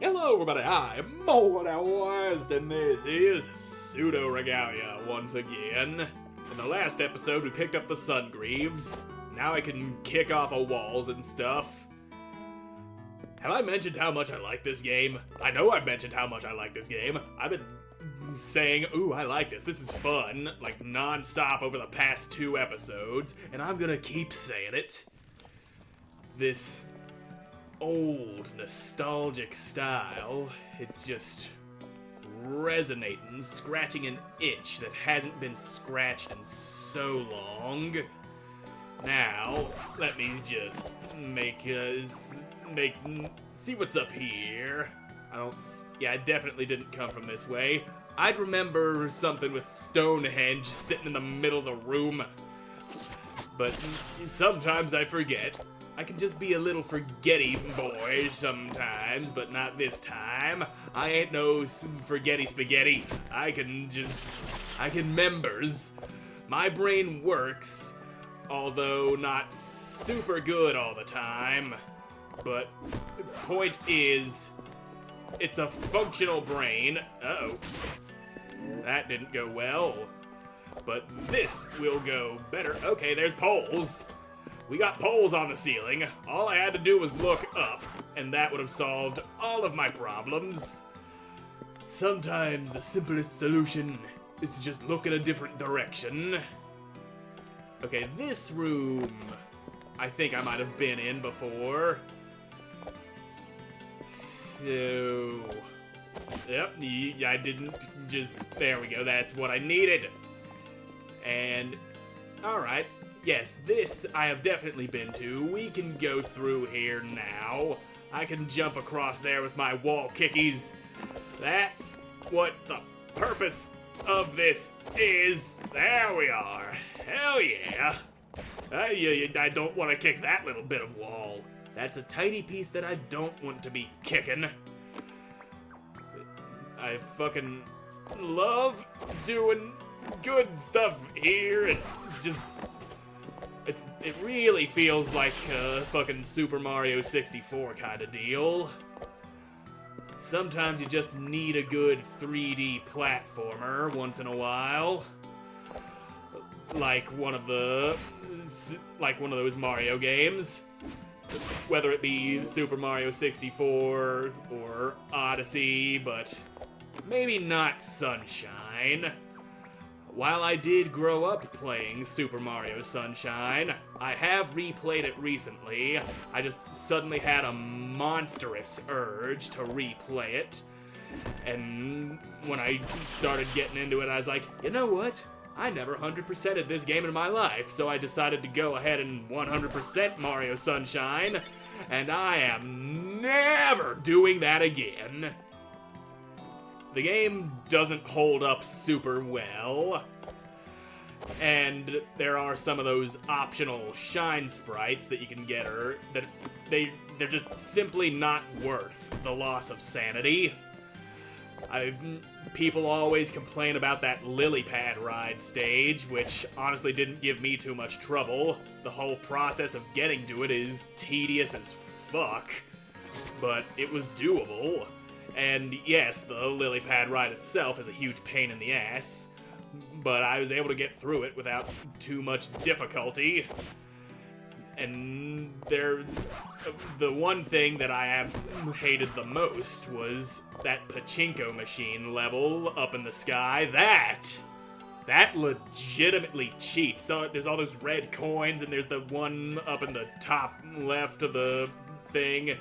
Hello everybody, I'm Moldy, and this is Pseudoregalia once again. In the last episode we picked up the Sungreaves. Now I can kick off of walls and stuff. Have I mentioned how much I like this game? I know I've mentioned how much I like this game. I've been saying, ooh, I like this is fun, like non-stop over the past 2 episodes, and I'm gonna keep saying it. This old, nostalgic style, it's just resonating, scratching an itch that hasn't been scratched in so long. Now, let me just see what's up here. I definitely didn't come from this way. I'd remember something with Stonehenge sitting in the middle of the room, but sometimes I forget. I can just be a little forgetty boy sometimes, but not this time. I ain't no forgetty spaghetti. I can members. My brain works, although not super good all the time. But the point is, it's a functional brain. Uh-oh. That didn't go well. But this will go better. Okay, there's poles. We got poles on the ceiling. All I had to do was look up, and that would have solved all of my problems. Sometimes the simplest solution is to just look in a different direction. Okay, this room, I think I might have been in before. So, yep, I didn't there we go, that's what I needed. And, alright. Yes, this I have definitely been to. We can go through here now. I can jump across there with my wall kickies. That's what the purpose of this is. There we are. Hell yeah. I don't want to kick that little bit of wall. That's a tiny piece that I don't want to be kicking. I fucking love doing good stuff here. It's just... It really feels like a fucking Super Mario 64 kind of deal. Sometimes you just need a good 3D platformer once in a while. Like one of those Mario games. Whether it be Super Mario 64 or Odyssey, but maybe not Sunshine. While I did grow up playing Super Mario Sunshine, I have replayed it recently. I just suddenly had a monstrous urge to replay it. And when I started getting into it, I was like, you know what? I never 100%ed this game in my life, so I decided to go ahead and 100% Mario Sunshine, and I am never doing that again. The game doesn't hold up super well, and there are some of those optional shine sprites that you can get that they're just simply not worth the loss of sanity. People always complain about that lily pad ride stage, which honestly didn't give me too much trouble. The whole process of getting to it is tedious as fuck, but it was doable. And yes, the lily pad ride itself is a huge pain in the ass, but I was able to get through it without too much difficulty. And the one thing that I hated the most was that pachinko machine level up in the sky. That legitimately cheats. So there's all those red coins, and there's the one up in the top left of the thing.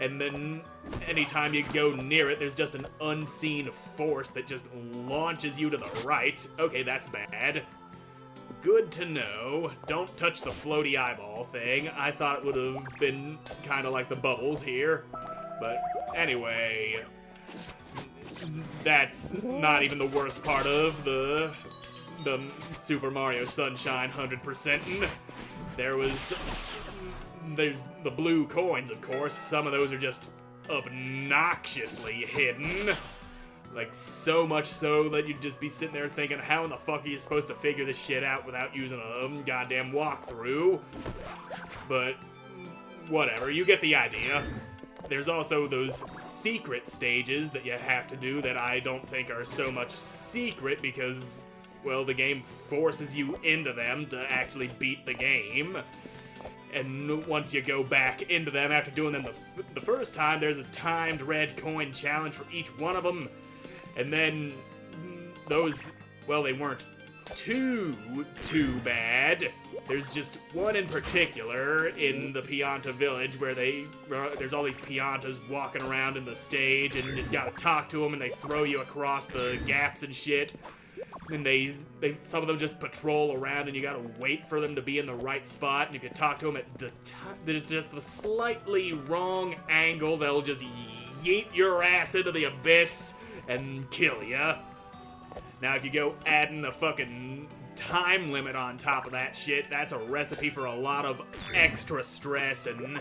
And then anytime you go near it, there's just an unseen force that just launches you to the right. Okay, that's bad. Good to know. Don't touch the floaty eyeball thing. I thought it would have been kind of like the bubbles here. But anyway, that's not even the worst part of the Super Mario Sunshine 100%. There's the blue coins, of course. Some of those are just obnoxiously hidden. Like, so much so that you'd just be sitting there thinking, how in the fuck are you supposed to figure this shit out without using a goddamn walkthrough? But, whatever, you get the idea. there's also those secret stages that you have to do that I don't think are so much secret because, well, the game forces you into them to actually beat the game. And once you go back into them after doing them the first time, there's a timed red coin challenge for each one of them. And then those, well, they weren't too bad. There's just one in particular in the Pianta village where there's all these Piantas walking around in the stage, and you gotta talk to them, and they throw you across the gaps and shit. And some of them just patrol around, and you gotta wait for them to be in the right spot. And if you talk to them at the time, there's just the slightly wrong angle, they'll just yeet your ass into the abyss and kill ya. Now, if you go adding a fucking time limit on top of that shit, that's a recipe for a lot of extra stress and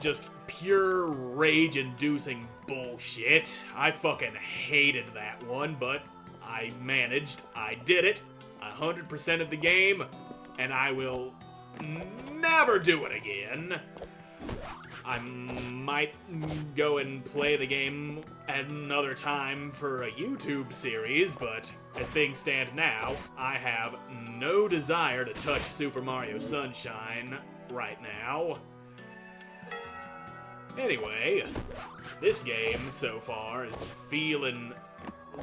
just pure rage-inducing bullshit. I fucking hated that one, but I managed. I did it. 100% of the game, and I will never do it again. I might go and play the game at another time for a YouTube series, but as things stand now, I have no desire to touch Super Mario Sunshine right now. Anyway, this game so far is feeling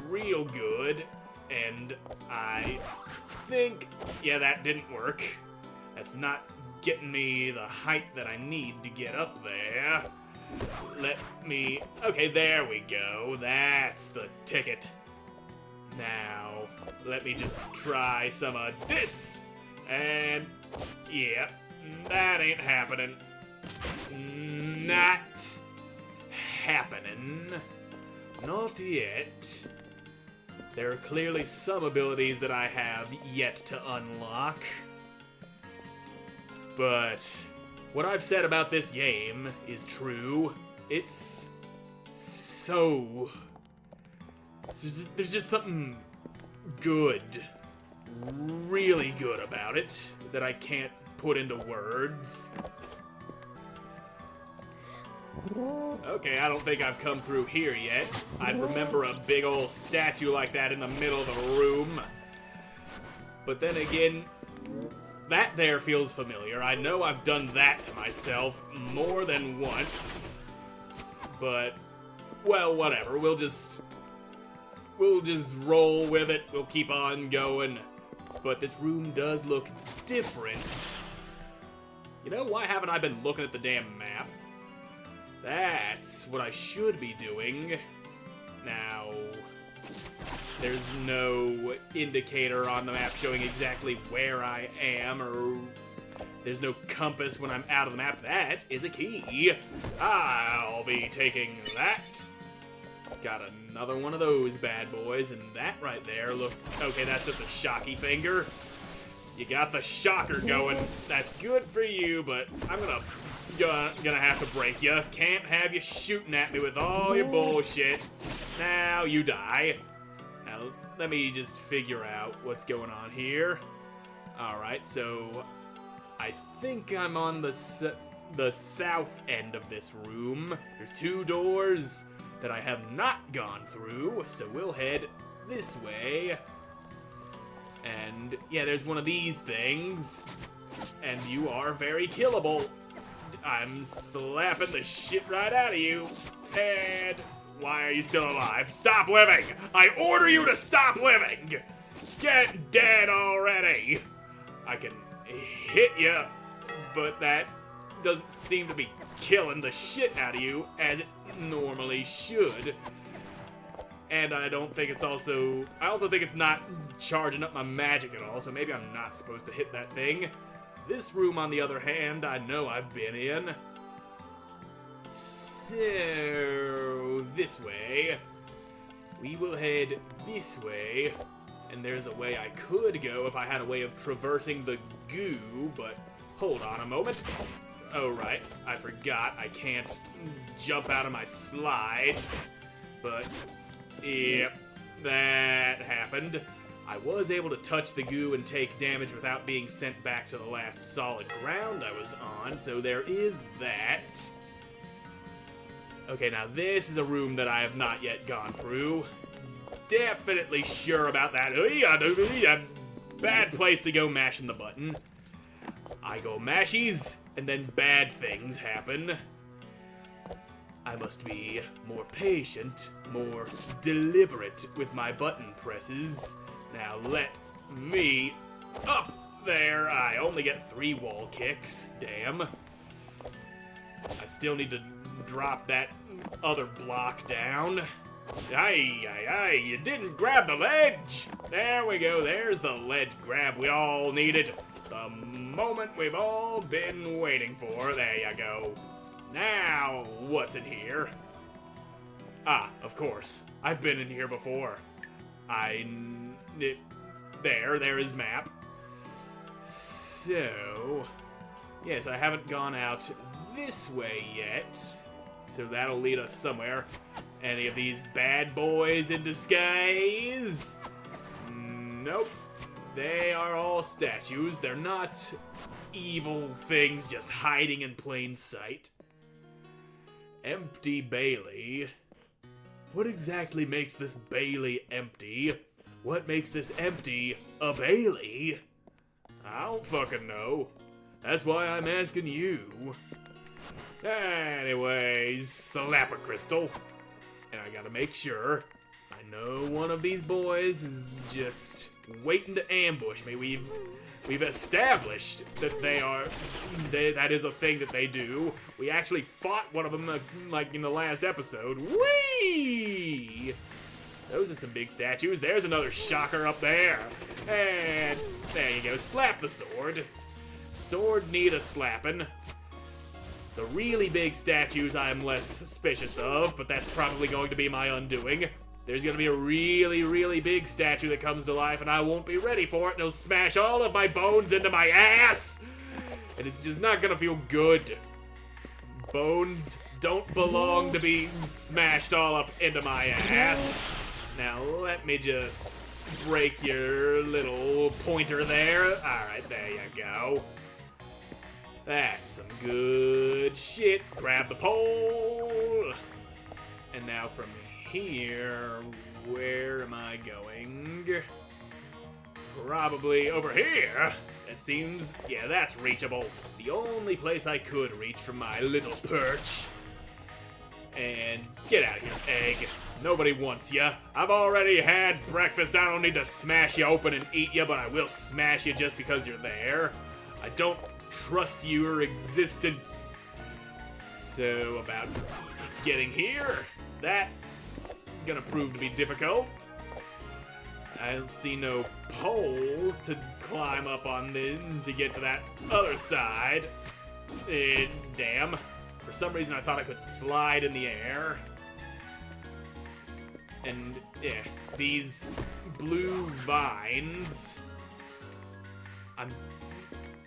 real good, and I think, yeah, that didn't work. That's not getting me the height that I need to get up there. Okay, there we go. That's the ticket. Now, let me just try some of this. And, yeah, that ain't happening. Not happening. Not yet. There are clearly some abilities that I have yet to unlock. But what I've said about this game is true. It's so... There's just something good, really good about it that I can't put into words. Okay, I don't think I've come through here yet. I'd remember a big old statue like that in the middle of the room. But then again, that there feels familiar. I know I've done that to myself more than once. But, well, whatever. We'll just roll with it. We'll keep on going. But this room does look different. You know, why haven't I been looking at the damn map? That's what I should be doing. Now, there's no indicator on the map showing exactly where I am, or there's no compass when I'm out of the map. That is a key. I'll be taking that. Got another one of those bad boys, and that right there looked... Okay, that's just a shocky finger. You got the shocker going. That's good for you, but I'm gonna have to break you. Can't have you shooting at me with all your bullshit. Now you die. Now, let me just figure out what's going on here. Alright, so I think I'm on the south end of this room. There's two doors that I have not gone through, so we'll head this way. And, yeah, there's one of these things. And you are very killable. I'm slapping the shit right out of you. And why are you still alive? Stop living! I order you to stop living! Get dead already! I can hit you, but that doesn't seem to be killing the shit out of you as it normally should. And I don't think it's also... I also think it's not charging up my magic at all, so maybe I'm not supposed to hit that thing. This room, on the other hand, I know I've been in. So, this way. We will head this way. And there's a way I could go if I had a way of traversing the goo, but hold on a moment. Oh, right, I forgot I can't jump out of my slides. But, yep, that happened. I was able to touch the goo and take damage without being sent back to the last solid ground I was on, so there is that. Okay, now this is a room that I have not yet gone through. Definitely sure about that. Bad place to go mashing the button. I go mashies, and then bad things happen. I must be more patient, more deliberate with my button presses. Now let me up there. I only get 3 wall kicks. Damn. I still need to drop that other block down. Aye, you didn't grab the ledge! There we go, there's the ledge grab we all needed. The moment we've all been waiting for. There you go. Now, what's in here? Ah, of course. I've been in here before. There is map. So, yes, I haven't gone out this way yet. So that'll lead us somewhere. Any of these bad boys in disguise? Nope. They are all statues. They're not evil things just hiding in plain sight. Empty Bailey. What exactly makes this Bailey empty? What makes this empty a Bailey? I don't fucking know. That's why I'm asking you. Anyways, slap a crystal. And I gotta make sure. I know one of these boys is just waiting to ambush me. We've established that that is a thing that they do. We actually fought one of them like in the last episode. Whee! Those are some big statues. There's another shocker up there. And there you go. Slap the sword. Sword need a slapping. The really big statues I'm less suspicious of, but that's probably going to be my undoing. There's gonna be a really, really big statue that comes to life, and I won't be ready for it, and it'll smash all of my bones into my ass! And it's just not gonna feel good. Bones don't belong to be smashed all up into my ass. Now, let me just break your little pointer there. Alright, there you go. That's some good shit. Grab the pole. And now from here, where am I going? Probably over here. It seems, yeah, that's reachable. The only place I could reach from my little perch. And get out of here, egg. Nobody wants ya. I've already had breakfast. I don't need to smash you open and eat you, but I will smash you just because you're there. I don't trust your existence. So about getting here, that's gonna prove to be difficult. I don't see no poles to climb up on to get to that other side. Damn. For some reason I thought I could slide in the air. And yeah, these blue vines,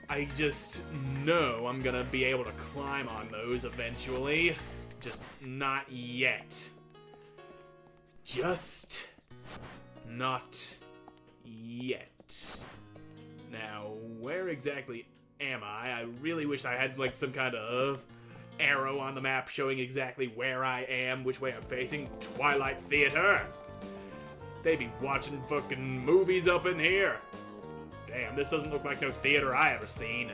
I just know I'm gonna be able to climb on those eventually. Just not yet. Just not yet. Now, where exactly am I? I really wish I had like some kind of arrow on the map showing exactly where I am, which way I'm facing. Twilight Theater. They be watching fucking movies up in here. Damn, this doesn't look like no theater I ever seen.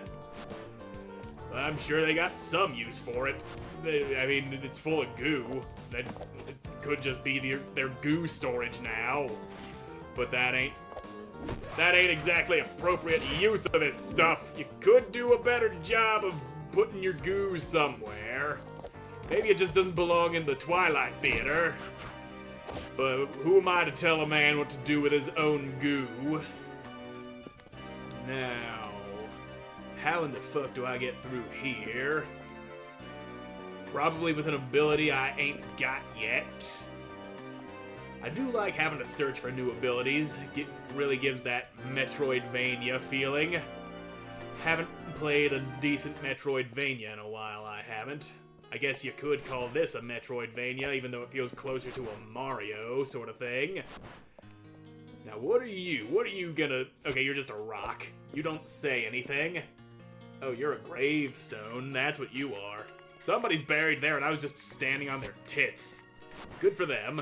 I'm sure they got some use for it. I mean, it's full of goo. That it could just be their goo storage now. But that ain't exactly appropriate use of this stuff. You could do a better job of putting your goo somewhere. Maybe it just doesn't belong in the Twilight Theater. But who am I to tell a man what to do with his own goo? Now, how in the fuck do I get through here? Probably with an ability I ain't got yet. I do like having to search for new abilities. It really gives that Metroidvania feeling. Haven't played a decent Metroidvania in a while, I haven't. I guess you could call this a Metroidvania, even though it feels closer to a Mario sort of thing. Now, what are you? What are you gonna... Okay, you're just a rock. You don't say anything. Oh, you're a gravestone. That's what you are. Somebody's buried there and I was just standing on their tits. Good for them.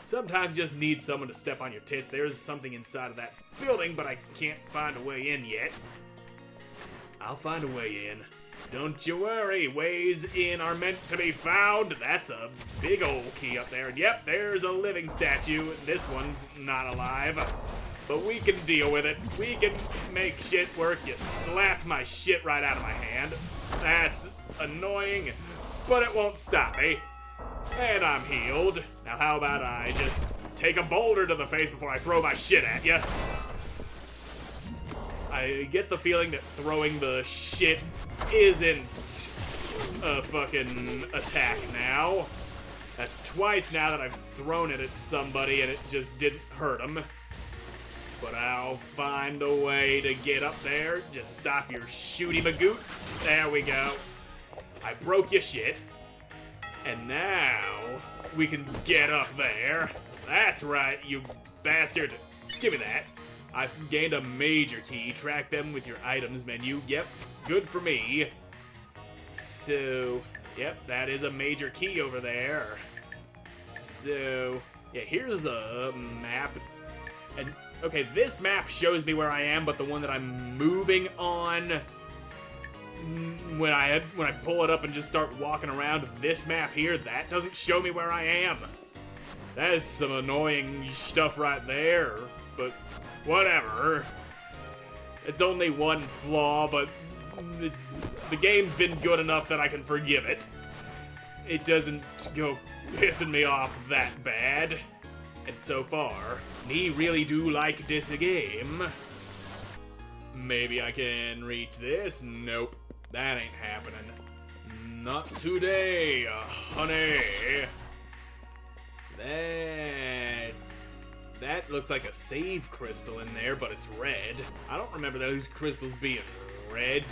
Sometimes you just need someone to step on your tits. There's something inside of that building, but I can't find a way in yet. I'll find a way in. Don't you worry, ways in are meant to be found. That's a big old key up there. And yep, there's a living statue. This one's not alive. But we can deal with it. We can make shit work. You slapped my shit right out of my hand. That's annoying, but it won't stop me. And I'm healed. Now how about I just take a boulder to the face before I throw my shit at you? I get the feeling that throwing the shit isn't a fucking attack now. That's twice now that I've thrown it at somebody and it just didn't hurt them. But I'll find a way to get up there. Just stop your shooty magoots. There we go. I broke your shit. And now we can get up there. That's right, you bastard. Give me that. I've gained a major key. Track them with your items menu. Yep, good for me. So, yep, that is a major key over there. So, yeah, here's a map. And, okay, this map shows me where I am, but the one that I'm moving on, when I pull it up and just start walking around this map here, that doesn't show me where I am. That is some annoying stuff right there, but whatever. It's only one flaw, but the game's been good enough that I can forgive it. It doesn't go pissing me off that bad. And so far, me really do like this game. Maybe I can reach this? Nope. That ain't happening. Not today, honey. That looks like a save crystal in there, but it's red. I don't remember those crystals being red.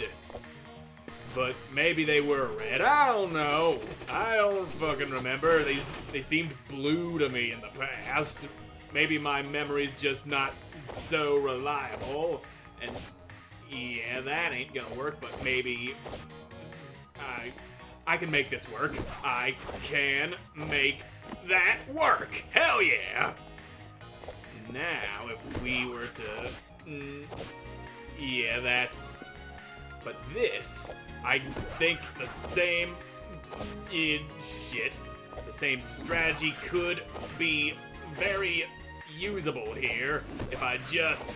But maybe they were red. I don't know. I don't fucking remember. They seemed blue to me in the past. Maybe my memory's just not so reliable. And yeah, that ain't gonna work, but maybe I can make this work. I can make that work. Hell yeah! Now, if we were to... yeah, that's... But this, I think the same... shit. The same strategy could be very usable here if I just...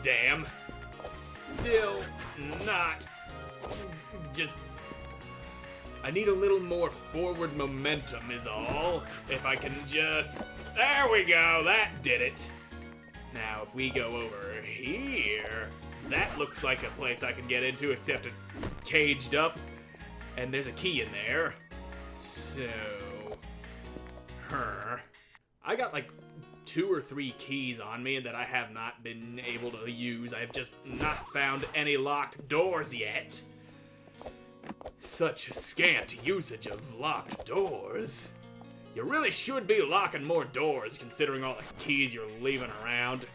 damn. Still not... just... I need a little more forward momentum is all. If I can just... there we go, that did it. Now, if we go over here, that looks like a place I can get into, except it's caged up, and there's a key in there. So... I got like 2 or 3 keys on me that I have not been able to use. I've just not found any locked doors yet. Such scant usage of locked doors. You really should be locking more doors, considering all the keys you're leaving around.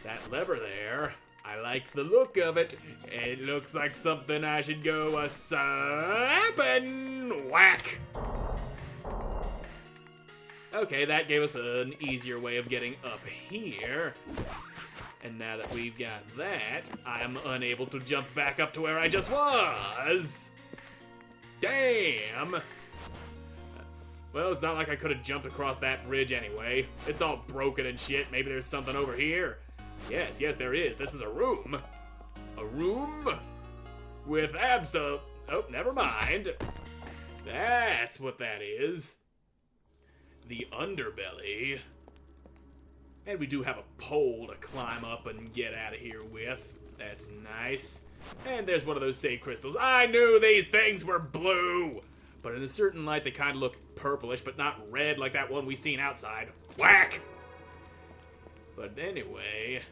That lever there, I like the look of it. It looks like something I should go a-slap and whack. Okay, that gave us an easier way of getting up here. And now that we've got that, I'm unable to jump back up to where I just was. Damn! Well, it's not like I could have jumped across that bridge anyway. It's all broken and shit. Maybe there's something over here. Yes, there is. This is a room. A room with oh, never mind. That's what that is. The underbelly. And we do have a pole to climb up and get out of here with. That's nice. And there's one of those save crystals. I knew these things were blue! But in a certain light, they kind of look purplish, but not red like that one we seen outside. Whack! But anyway,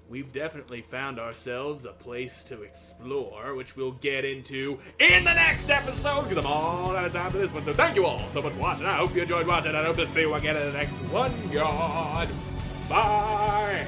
we've definitely found ourselves a place to explore, which we'll get into in the next episode, because I'm all out of time for this one. So thank you all so much for watching. I hope you enjoyed watching. I hope to see you again in the next one. God. Bye!